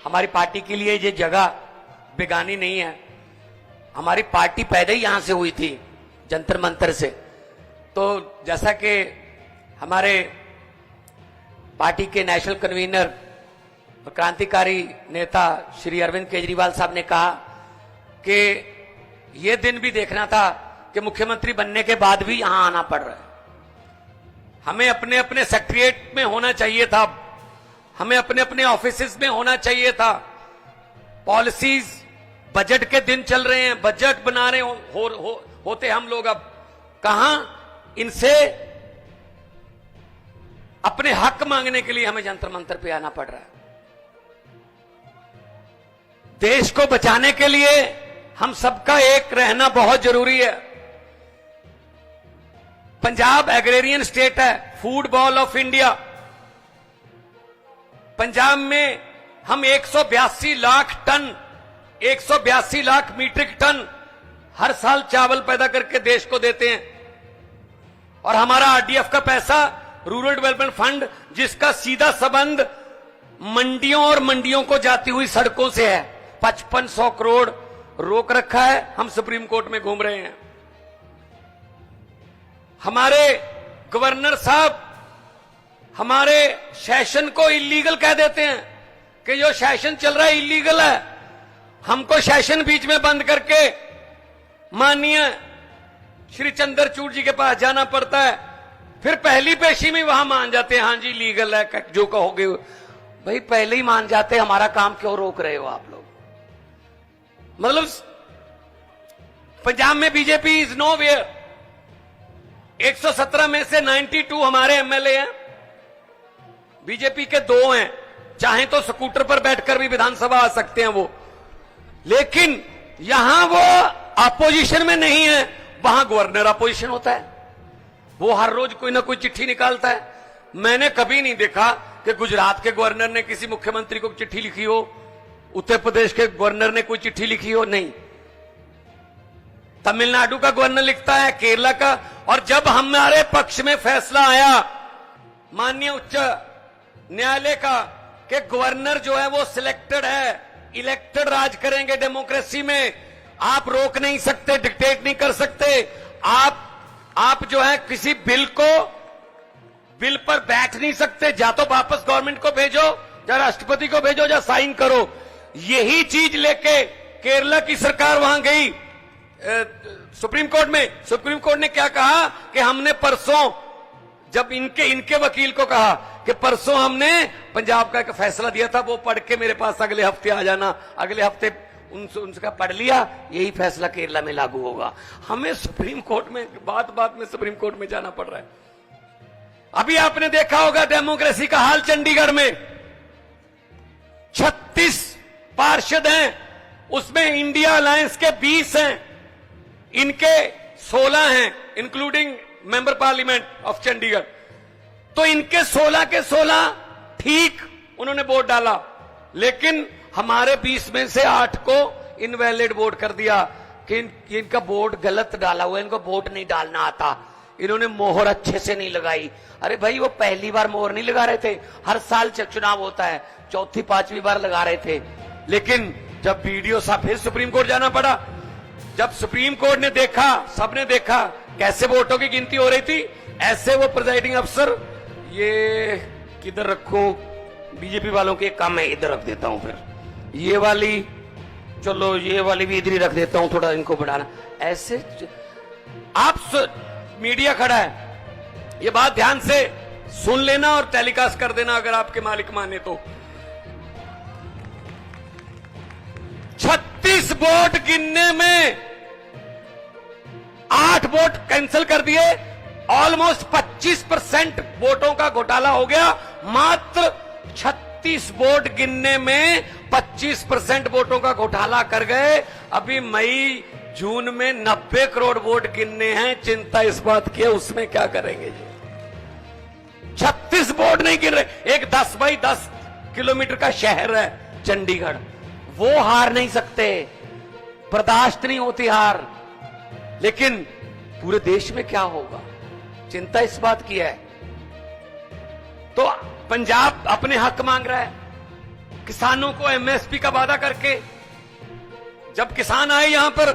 हमारी पार्टी के लिए ये जगह बेगानी नहीं है। हमारी पार्टी पैदा ही यहां से हुई थी, जंतर मंतर से। तो जैसा कि हमारे पार्टी के नेशनल कन्वीनर और क्रांतिकारी नेता श्री अरविंद केजरीवाल साहब ने कहा कि यह दिन भी देखना था कि मुख्यमंत्री बनने के बाद भी यहां आना पड़ रहा है। हमें अपने अपने सेक्रेटरिएट में होना चाहिए था, हमें अपने अपने ऑफिसेज में होना चाहिए था। पॉलिसीज, बजट के दिन चल रहे हैं, बजट बना रहे होते हम लोग। अब कहां इनसे अपने हक मांगने के लिए हमें जंतर मंतर पे आना पड़ रहा है। देश को बचाने के लिए हम सबका एक रहना बहुत जरूरी है। पंजाब एग्रेरियन स्टेट है, food bowl of India. Punjab में हम 182 lakh ton, 182 lakh metric ton हर साल चावल पैदा करके देश को देते हैं। और हमारा आरडीएफ का पैसा, रूरल डेवलपमेंट फंड, जिसका सीधा संबंध मंडियों और मंडियों को जाती हुई सड़कों से है, 5500 करोड़ रोक रखा है। हम सुप्रीम कोर्ट में घूम रहे हैं। हमारे गवर्नर साहब हमारे सेशन को इलीगल कह देते हैं कि जो सेशन चल रहा है इलीगल है। हमको सेशन बीच में बंद करके माननीय श्री चंद्रचूड़ जी के पास जाना पड़ता है। फिर पहली पेशी में वहां मान जाते हैं, हां जी लीगल है, जो कहोगे। भाई पहले ही मान जाते, हमारा काम क्यों रोक रहे हो आप लोग? मतलब पंजाब में बीजेपी इज नो वेयर। 117 में से 92 हमारे एमएलए हैं, बीजेपी के 2 हैं। चाहे तो स्कूटर पर बैठकर भी विधानसभा आ सकते हैं वो, लेकिन यहां वो अपोजिशन में नहीं है। वहां गवर्नर अपोजिशन होता है, वो हर रोज कोई ना कोई चिट्ठी निकालता है। मैंने कभी नहीं देखा कि गुजरात के गवर्नर ने किसी मुख्यमंत्री को चिट्ठी लिखी हो, उत्तर प्रदेश के गवर्नर ने कोई चिट्ठी लिखी हो, नहीं। तमिलनाडु का गवर्नर लिखता है, केरला का। और जब हमारे पक्ष में फैसला आया माननीय उच्च न्यायालय का कि गवर्नर जो है वो सिलेक्टेड है, इलेक्टेड राज करेंगे डेमोक्रेसी में, आप रोक नहीं सकते, डिक्टेट नहीं कर सकते। आप जो है किसी बिल पर बैठ नहीं सकते। जा तो वापस गवर्नमेंट को भेजो, या राष्ट्रपति को भेजो, या साइन करो। यही चीज लेके केरला की सरकार वहां गई सुप्रीम कोर्ट में। सुप्रीम कोर्ट ने क्या कहा कि हमने परसों, जब इनके वकील को कहा कि परसों हमने पंजाब का एक फैसला दिया था, वो पढ़ के मेरे पास अगले हफ्ते आ जाना। अगले हफ्ते उनका पढ़ लिया, यही फैसला केरला में लागू होगा। हमें सुप्रीम कोर्ट में बात में सुप्रीम कोर्ट में जाना पड़ रहा है। अभी आपने देखा होगा डेमोक्रेसी का हाल चंडीगढ़ में। 36 पार्षद हैं, उसमें इंडिया अलायंस के 20 हैं, इनके 16 हैं, including member parliament of Chandigarh. तो इनके 16 के 16 ठीक उन्होंने वोट डाला, लेकिन हमारे 20 में से 8 को इनवैलिड वोट कर दिया कि इनका वोट गलत डाला हुआ, इनको वोट नहीं डालना आता, इन्होंने मोहर अच्छे से नहीं लगाई। अरे भाई वो पहली बार मोहर नहीं लगा रहे थे, हर साल चुनाव होता है, चौथी 5वीं बार लगा रहे थे। लेकिन जब वीडियो साहब फिर सुप्रीम कोर्ट जाना पड़ा। जब सुप्रीम कोर्ट ने देखा, सबने देखा कैसे वोटों की गिनती हो रही थी, ऐसे वो प्रिजाइडिंग अफसर, ये किधर रखो, बीजेपी वालों के काम मैं इधर रख देता हूं, फिर ये वाली, चलो ये वाली भी इधर ही रख देता हूं, थोड़ा इनको बढ़ाना। ऐसे आप मीडिया खड़ा है, ये बात ध्यान से सुन लेना और टेलीकास्ट कर देना अगर आपके मालिक माने तो। 36 वोट गिनने में 8 वोट कैंसिल कर दिए। ऑलमोस्ट 25% वोटों का घोटाला हो गया। मात्र 36 वोट गिनने में 25% वोटों का घोटाला कर गए। अभी मई जून में 90 करोड़ वोट गिनने हैं। चिंता इस बात की है, उसमें क्या करेंगे जी? 36 वोट नहीं गिन रहे। एक 10 बाई 10 किलोमीटर का शहर है चंडीगढ़, वो हार नहीं सकते, बर्दाश्त नहीं होती हार। लेकिन पूरे देश में क्या होगा, चिंता इस बात की है। तो पंजाब अपने हक मांग रहा है, किसानों को एमएसपी का वादा करके। जब किसान आए यहां पर,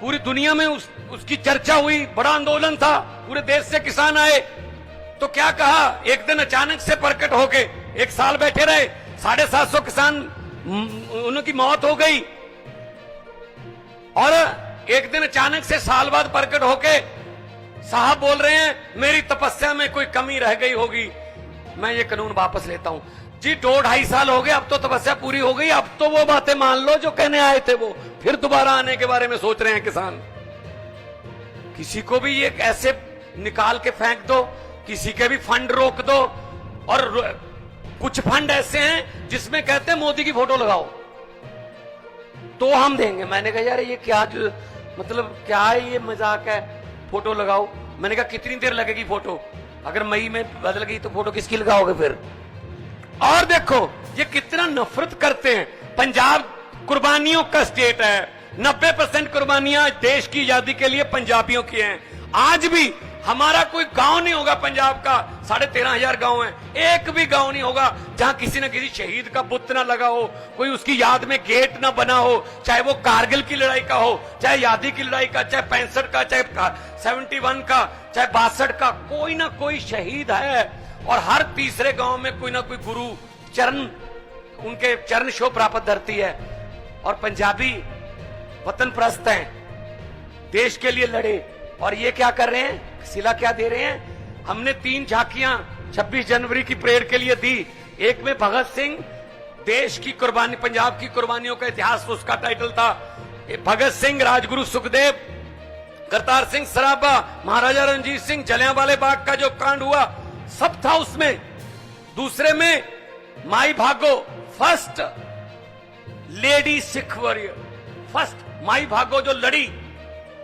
पूरी दुनिया में उसकी चर्चा हुई, बड़ा आंदोलन था, पूरे देश से किसान आए, तो क्या कहा, एक दिन अचानक से प्रकट होके 1 साल बैठे रहे, 750 किसान उनकी मौत हो गई, और एक दिन अचानक से साल बाद प्रकट होके साहब बोल रहे हैं मेरी तपस्या में कोई कमी रह गई होगी, मैं ये कानून वापस लेता हूं। जी 2-2.5 साल हो गए, अब तो तपस्या पूरी हो गई, अब तो वो बातें मान लो जो कहने आए थे, वो फिर दोबारा आने के बारे में सोच रहे हैं किसान। किसी को भी ये ऐसे निकाल के फेंक दो, किसी के भी फंड रोक दो, और कुछ फंड ऐसे हैं जिसमें कहते हैं मोदी की फोटो लगाओ तो हम देंगे। मैंने कहा यार ये क्या, मतलब क्या है ये, मजाक है, फोटो लगाओ। मैंने कहा कितनी देर लगेगी फोटो, अगर मई में बदल गई तो फोटो किसकी लगाओगे फिर। और देखो ये कितना नफरत करते हैं। पंजाब कुर्बानियों का स्टेट है, 90% कुर्बानियां देश की आजादी के लिए पंजाबियों की हैं। आज भी हमारा कोई गांव नहीं होगा पंजाब का, 13,500 गांव हैं, एक भी गांव नहीं होगा जहां किसी न किसी शहीद का बुत ना लगा हो, कोई उसकी याद में गेट ना बना हो, चाहे वो कारगिल की लड़ाई का हो, चाहे आजादी की लड़ाई का, चाहे 65 का, चाहे 71 का, चाहे 62 का, कोई ना कोई शहीद है। और हर तीसरे गांव में कोई ना कोई गुरु चरण, उनके चरण छो प्राप्त धरती है। और पंजाबी वतन प्रस्त हैं, देश के लिए लड़े, और ये क्या कर रहे हैं, सिला क्या दे रहे हैं। हमने 3 झांकियां 26 जनवरी की परेड के लिए दी। एक में भगत सिंह, देश की कुर्बानी, पंजाब की कुर्बानियों का इतिहास, उसका टाइटल था। भगत सिंह, राजगुरु सुखदेव, करतार सिंह सराभा, महाराजा रणजीत सिंह, जलियांवाले बाग का जो कांड हुआ सब था उसमें। दूसरे में माई भागो, first lady Sikh warrior, first my भागो जो लड़ी,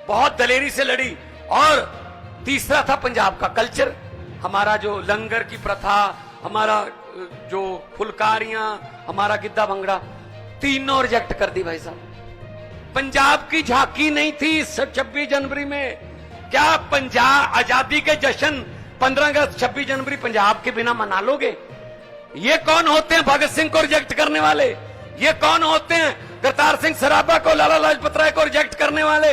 बहुत दलेरी से लड़ी। और तीसरा था पंजाब का कल्चर, हमारा जो लंगर की प्रथा, हमारा जो फुलकारियां, हमारा गिद्दा भंगड़ा, तीनों रिजेक्ट कर दी भाई साहब। पंजाब की झांकी नहीं थी 26 जनवरी में। क्या पंजाब आजादी के जश्न 15 अगस्त 26 जनवरी पंजाब के बिना मना लोगे? ये कौन होते हैं भगत सिंह को रिजेक्ट करने वाले? ये कौन होते हैं करतार सिंह सराभा को, लाला लाजपत राय को रिजेक्ट करने वाले?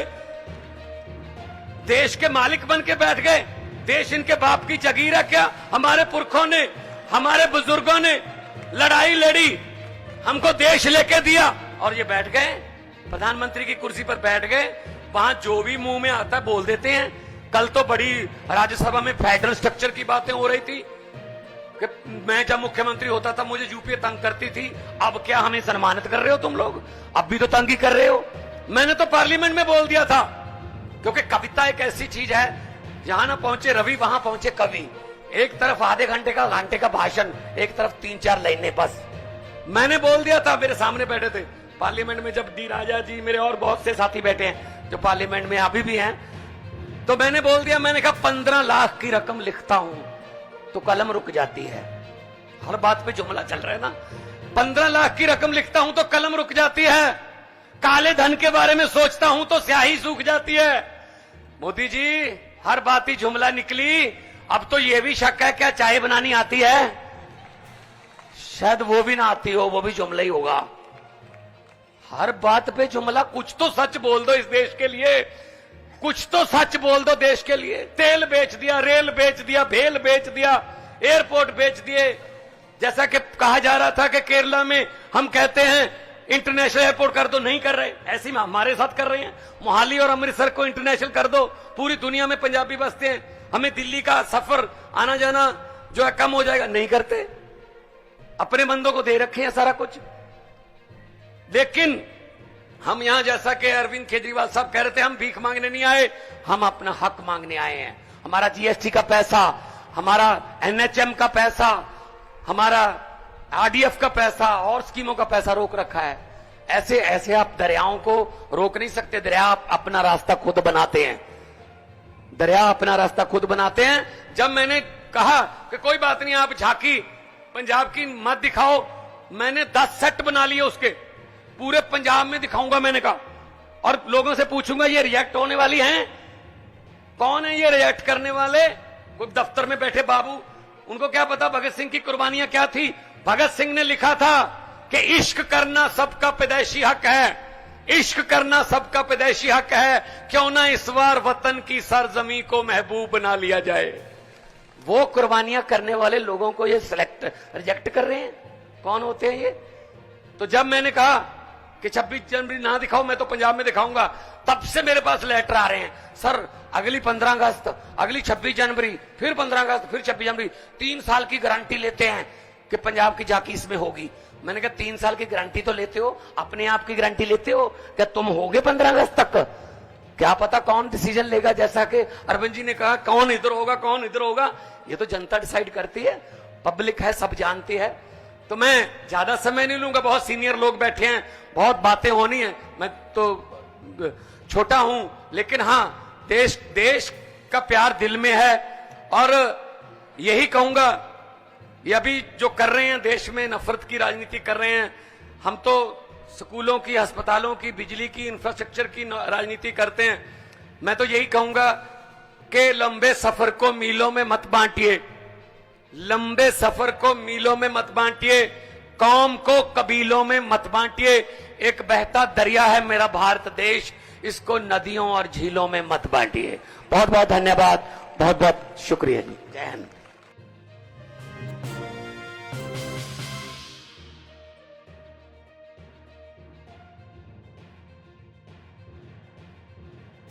देश के मालिक बन के बैठ गए। देश इनके बाप की जागीर है क्या? हमारे पुरखों ने, हमारे बुजुर्गों ने लड़ाई लड़ी, हमको देश लेके दिया, और ये बैठ गए प्रधानमंत्री की कुर्सी पर बैठ गए। वहां जो भी मुंह में आता है बोल देते हैं। कल तो बड़ी राज्यसभा में फेडरल स्ट्रक्चर की बातें हो रही थी कि मैं जब मुख्यमंत्री होता था मुझे यूपीए तंग करती थी, अब क्या हमें सम्मानित कर रहे हो तुम लोग? अब भी तो तंग ही कर रहे हो। मैंने तो पार्लियामेंट में बोल दिया था, क्योंकि कविता एक ऐसी चीज है, जहां ना पहुंचे रवि वहां पहुंचे कवि। एक तरफ आधे घंटे का भाषण, एक तरफ 3-4 लाइनें बस। मैंने बोल दिया था, मेरे सामने बैठे थे पार्लियामेंट में, जब डी राजा जी, मेरे और बहुत से साथी बैठे हैं जो पार्लियामेंट में अभी भी हैं, तो मैंने बोल दिया, मैंने कहा 15 लाख की रकम लिखता हूं तो कलम रुक जाती है। हर बात पे जुमला चल रहा है ना, 15 लाख की रकम लिखता हूं तो कलम रुक जाती है, काले धन के बारे में सोचता हूं तो स्याही सूख जाती है। मोदी जी हर बात ही जुमला निकली, अब तो यह भी शक है क्या चाय बनानी आती है? शायद वो भी ना आती हो, वो भी जुमला ही होगा। हर बात पे जुमला, कुछ तो सच बोल दो इस देश के लिए, कुछ तो सच बोल दो देश के लिए। तेल बेच दिया, रेल बेच दिया, भेल बेच दिया, एयरपोर्ट बेच दिए। जैसा कि कहा जा रहा था कि केरला में हम कहते हैं इंटरनेशनल एयरपोर्ट कर दो, नहीं कर रहे, ऐसे में हमारे साथ कर रहे हैं। मोहाली और अमृतसर को इंटरनेशनल कर दो, पूरी दुनिया में पंजाबी बसते हैं, हमें दिल्ली का सफर आना जाना जो है कम हो जाएगा, नहीं करते। अपने बंदों को दे रखे हैं सारा कुछ। लेकिन हम यहां, जैसा कि अरविंद केजरीवाल साहब कह रहे थे, हम भीख मांगने नहीं आए, हम अपना हक मांगने आए हैं। हमारा जीएसटी का पैसा, हमारा एनएचएम का पैसा, हमारा आरडीएफ का पैसा और स्कीमों का पैसा रोक रखा है। ऐसे ऐसे आप दरियाओं को रोक नहीं सकते। दरिया अपना रास्ता खुद बनाते हैं, दरिया अपना रास्ता खुद बनाते हैं। जब मैंने कहा कि कोई बात नहीं, आप झांकी पंजाब की मत दिखाओ, मैंने 10 सेट बना लिए उसके, पूरे पंजाब में दिखाऊंगा मैंने कहा, और लोगों से पूछूंगा ये रिएक्ट होने वाली हैं? कौन है ये रिएक्ट करने वाले? कोई दफ्तर में बैठे बाबू, उनको क्या पता भगत सिंह की कुर्बानियां क्या थी? भगत सिंह ने लिखा था कि इश्क करना सबका पैदाइशी हक है, इश्क करना सबका पैदाइशी हक है, क्यों ना इस बार वतन की सरजमी को महबूब बना लिया जाए। वो कुर्बानियां करने वाले लोगों को ये रिजेक्ट कर रहे हैं, कौन होते हैं ये? तो जब मैंने कहा कि 26 जनवरी ना दिखाओ, मैं तो पंजाब में दिखाऊंगा, तब से मेरे पास लेटर आ रहे हैं, सर अगली 15 अगस्त, अगली 26 जनवरी, फिर 15 अगस्त, फिर 26 जनवरी, 3 साल की गारंटी लेते हैं कि पंजाब की झांकी इसमें होगी। मैंने कहा 3 साल की गारंटी तो लेते हो, अपने आप की गारंटी लेते हो क्या तुम होगे 15 अगस्त तक? क्या पता कौन डिसीजन लेगा, जैसा कि अरविंद जी ने कहा कौन इधर होगा कौन इधर होगा, ये तो जनता डिसाइड करती है, पब्लिक है, सब जानती है। तो मैं ज्यादा समय नहीं लूंगा, बहुत सीनियर लोग बैठे हैं, बहुत बातें होनी है, मैं तो छोटा हूं, लेकिन हां देश का प्यार दिल में है। और यही कहूंगा, ये अभी जो कर रहे हैं देश में नफरत की राजनीति कर रहे हैं, हम तो स्कूलों की, अस्पतालों की, बिजली की, इंफ्रास्ट्रक्चर की राजनीति करते हैं। मैं तो यही कहूंगा कि लंबे सफर को मीलों में मत बांटिए, लंबे सफर को मीलों में मत बांटिए, कौम को कबीलों में मत बांटिए। एक बहता दरिया है मेरा भारत देश, इसको नदियों और झीलों में मत बांटिए। बहुत बहुत धन्यवाद, बहुत बहुत शुक्रिया जी, जय हिंद।